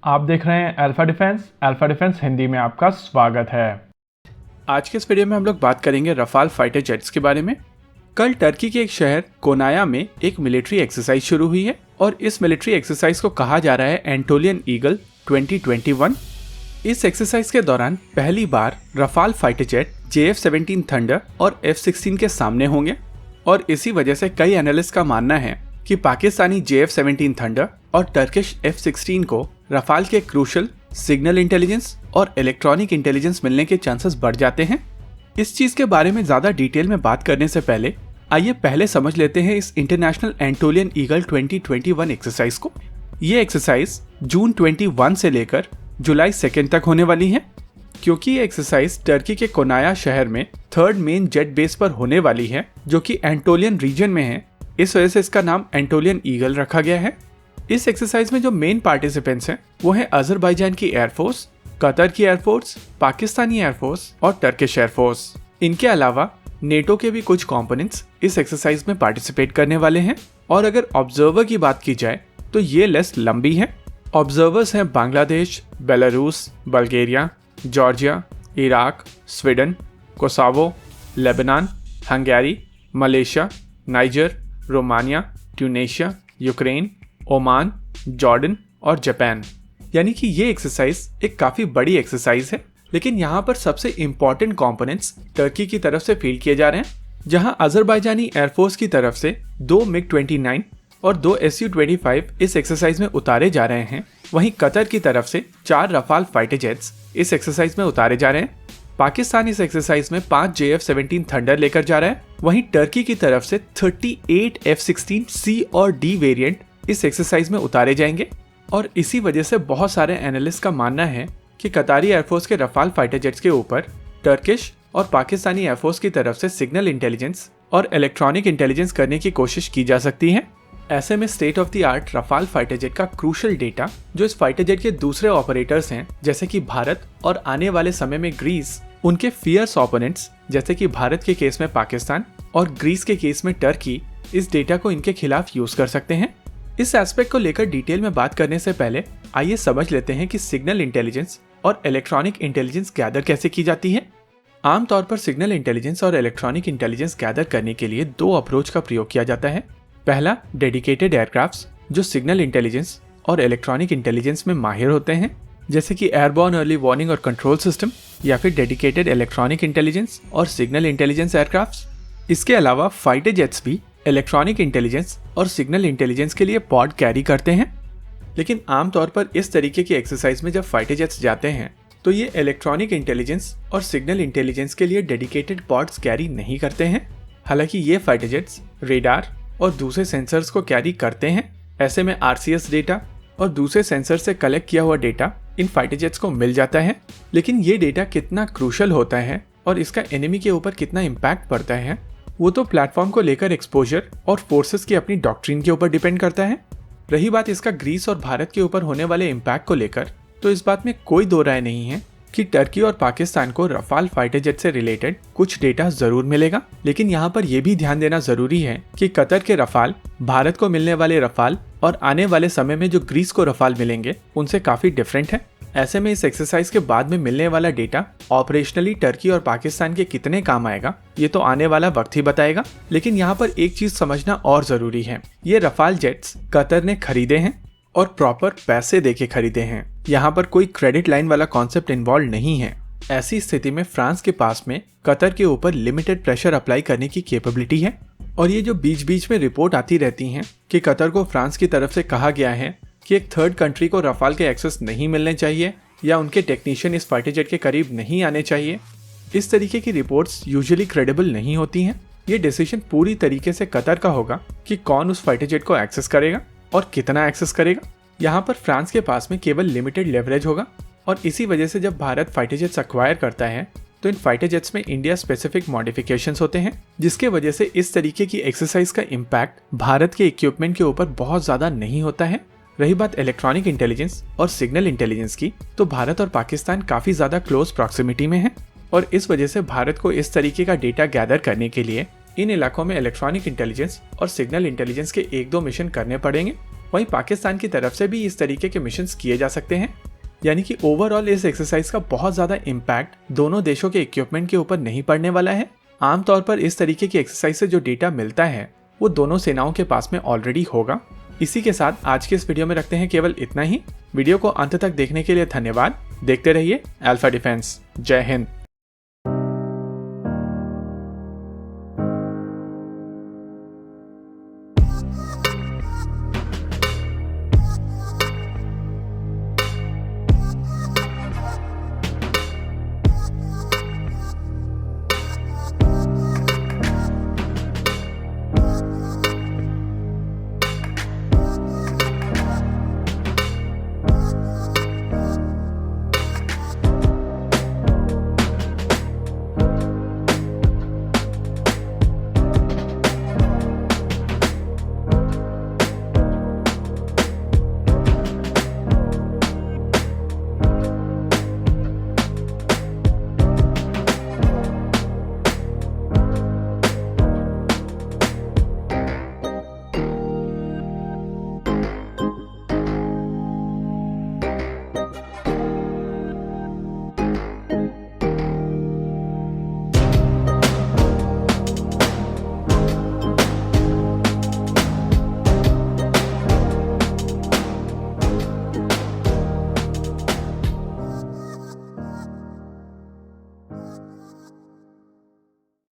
आप देख रहे हैं अल्फा डिफेंस हिंदी में आपका स्वागत है। आज के इस वीडियो में हम लोग बात करेंगे रफाल फाइटर जेट्स के बारे में। कल टर्की के एक शहर कोनाया में एक मिलिट्री एक्सरसाइज शुरू हुई है और इस मिलिट्री एक्सरसाइज को कहा जा रहा है एंटोलियन ईगल 2021। इस एक्सरसाइज के दौरान पहली बार Rafale fighter jet JF-17 Thunder और F-16 के सामने होंगे और इसी वजह से कई एनालिस्ट का मानना है कि पाकिस्तानी JF-17 थंडर और टर्किश F-16 को रफाल के क्रूशल सिग्नल इंटेलिजेंस और इलेक्ट्रॉनिक इंटेलिजेंस मिलने के चांसेस बढ़ जाते हैं। इस चीज के बारे में ज्यादा डिटेल में बात करने से पहले आइए पहले समझ लेते हैं इस इंटरनेशनल एंटोलियन ईगल 2021 एक्सरसाइज को। ये एक्सरसाइज जून 21 से लेकर जुलाई 2 तक होने वाली है। क्योंकि ये एक्सरसाइज टर्की के कोनाया शहर में थर्ड मेन जेट बेस पर होने वाली है जो कि एंटोलियन रीजन में है, इस वजह से इसका नाम एंटोलियन ईगल रखा गया है। इस एक्सरसाइज में जो मेन पार्टिसिपेंट्स हैं वो है अजरबैजान की एयरफोर्स, कतर की एयरफोर्स, पाकिस्तानी एयरफोर्स और टर्किश एयरफोर्स। इनके अलावा नेटो के भी कुछ कंपोनेंट्स इस एक्सरसाइज में पार्टिसिपेट करने वाले हैं। और अगर ऑब्जर्वर की बात की जाए तो ये लिस्ट लंबी है। ऑब्जर्वर्स हैं Bangladesh, Belarus, Bulgaria, Georgia, Iraq, Sweden, Kosovo, Lebanon, Hungary, Malaysia, Niger, Romania, Tunisia, Ukraine, Oman, Jordan और जापान। यानी कि ये एक्सरसाइज एक काफी बड़ी एक्सरसाइज है। लेकिन यहाँ पर सबसे इम्पोर्टेंट कंपोनेंट्स टर्की की तरफ से फील्ड किए जा रहे हैं। जहाँ अजरबैजानी एयरफोर्स की तरफ से 2 MiG-29 और 2 Su-25 इस एक्सरसाइज में उतारे जा रहे हैं, वहीं कतर की तरफ से 4 रफाल फाइटर जेट्स इस एक्सरसाइज में उतारे जा रहे हैं। पाकिस्तान इस एक्सरसाइज में 5 JF-17 थंडर लेकर जा रहा है। वहीं टर्की की तरफ से 38 F-16 C और D वेरिएंट इस एक्सरसाइज में उतारे जाएंगे। और इसी वजह से बहुत सारे एनालिस्ट का मानना है कि कतारी एयरफोर्स के रफाल फाइटर जेट्स के ऊपर टर्किश और पाकिस्तानी एयरफोर्स की तरफ से सिग्नल इंटेलिजेंस और इलेक्ट्रॉनिक इंटेलिजेंस करने की कोशिश की जा सकती है। ऐसे में state of the art Rafale fighter jet का क्रूशल डेटा जो इस फाइटर जेट के दूसरे ऑपरेटर्स हैं जैसे कि भारत और आने वाले समय में ग्रीस, उनके फियर्स ओपोनेंट्स जैसे कि भारत के केस में पाकिस्तान और ग्रीस के केस में टर्की, इस डेटा को इनके खिलाफ यूज कर सकते हैं। इस एस्पेक्ट को लेकर डिटेल में बात करने से पहले आइए समझ लेते हैं कि सिग्नल इंटेलिजेंस और इलेक्ट्रॉनिक इंटेलिजेंस गैदर कैसे की जाती है। आमतौर पर सिग्नल इंटेलिजेंस और इलेक्ट्रॉनिक इंटेलिजेंस गैदर करने के लिए 2 अप्रोच का प्रयोग किया जाता है। पहला, डेडिकेटेड एयरक्राफ्ट्स जो सिग्नल इंटेलिजेंस और इलेक्ट्रॉनिक इंटेलिजेंस में माहिर होते हैं जैसे कि एयरबॉर्न अर्ली वार्निंग और कंट्रोल सिस्टम, या फिर डेडिकेटेड इलेक्ट्रॉनिक इंटेलिजेंस और सिग्नल इंटेलिजेंस एयरक्राफ्ट्स। इसके अलावा फाइटर जेट्स भी इलेक्ट्रॉनिक इंटेलिजेंस और सिग्नल इंटेलिजेंस के लिए पॉड कैरी करते हैं। लेकिन आमतौर पर इस तरीके की एक्सरसाइज में जब फाइटर जेट्स जाते हैं तो ये इलेक्ट्रॉनिक इंटेलिजेंस और सिग्नल इंटेलिजेंस के लिए डेडिकेटेड पॉड्स कैरी नहीं करते हैं। हालांकि ये फाइटर जेट्स रेडार और दूसरे सेंसर्स को कैरी करते हैं। ऐसे में RCS डेटा और दूसरे सेंसर से कलेक्ट किया हुआ डेटा इन फाइटर जेट्स को मिल जाता है। लेकिन ये डेटा कितना क्रूशल होता है और इसका एनिमी के ऊपर कितना इम्पैक्ट पड़ता है वो तो प्लेटफॉर्म को लेकर एक्सपोजर और फोर्सेस की अपनी डॉक्ट्रिन के ऊपर डिपेंड करता है। रही बात इसका ग्रीस और भारत के ऊपर होने वाले इम्पैक्ट को लेकर, तो इस बात में कोई दो राय नहीं है कि टर्की और पाकिस्तान को रफाल फाइटर जेट से रिलेटेड कुछ डेटा जरूर मिलेगा। लेकिन यहाँ पर यह भी ध्यान देना जरूरी है कि कतर के रफाल, भारत को मिलने वाले रफाल और आने वाले समय में जो ग्रीस को रफाल मिलेंगे उनसे काफी डिफरेंट है। ऐसे में इस एक्सरसाइज के बाद में मिलने वाला डेटा ऑपरेशनली टर्की और पाकिस्तान के कितने काम आएगा ये तो आने वाला वक्त ही बताएगा। लेकिन यहाँ पर एक चीज समझना और जरूरी है, ये रफाल जेट्स कतर ने खरीदे हैं और प्रॉपर पैसे देके खरीदे हैं। यहाँ पर कोई क्रेडिट लाइन वाला कॉन्सेप्ट इन्वॉल्व नहीं है। ऐसी स्थिति में फ्रांस के पास में कतर के ऊपर लिमिटेड प्रेशर अप्लाई करने की कैपेबिलिटी है। और ये जो बीच बीच में रिपोर्ट आती रहती हैं कि कतर को फ्रांस की तरफ से कहा गया है कि एक थर्ड कंट्री को रफाल के एक्सेस नहीं मिलने चाहिए या उनके टेक्नीशियन इस फाइटर जेट के करीब नहीं आने चाहिए, इस तरीके की रिपोर्ट्स यूजुअली क्रेडिबल नहीं होती हैं। ये डिसीजन पूरी तरीके से कतर का होगा कि कौन उस फाइटर जेट को एक्सेस करेगा और कितना एक्सेस करेगा। यहाँ पर फ्रांस के पास में केवल लिमिटेड लेवरेज होगा और इसी वजह से जब भारत फाइटर जेट्स अक्वायर करता है तो इन फाइटर जेट्स में इंडिया स्पेसिफिक मॉडिफिकेशंस होते हैं, जिसके वजह से इस तरीके की एक्सरसाइज का इम्पैक्ट भारत के इक्विपमेंट के ऊपर बहुत ज्यादा नहीं होता है। रही बात इलेक्ट्रॉनिक इंटेलिजेंस और सिग्नल इंटेलिजेंस की, तो भारत और पाकिस्तान काफी ज्यादा क्लोज प्रॉक्सिमिटी में है और इस वजह से भारत को इस तरीके का डेटा गैदर करने के लिए इन इलाकों में इलेक्ट्रॉनिक इंटेलिजेंस और सिग्नल इंटेलिजेंस के 1-2 मिशन करने पड़ेंगे। वहीं पाकिस्तान की तरफ से भी इस तरीके के मिशंस किए जा सकते हैं। यानी कि ओवरऑल इस एक्सरसाइज का बहुत ज़्यादा इम्पैक्ट दोनों देशों के इक्विपमेंट के ऊपर नहीं पड़ने वाला है। आमतौर पर इस तरीके की एक्सरसाइज से जो डेटा मिलता है वो दोनों सेनाओं के पास में ऑलरेडी होगा। इसी के साथ आज के इस वीडियो में रखते हैं केवल इतना ही। वीडियो को अंत तक देखने के लिए धन्यवाद। देखते रहिए अल्फा डिफेंस। जय हिंद।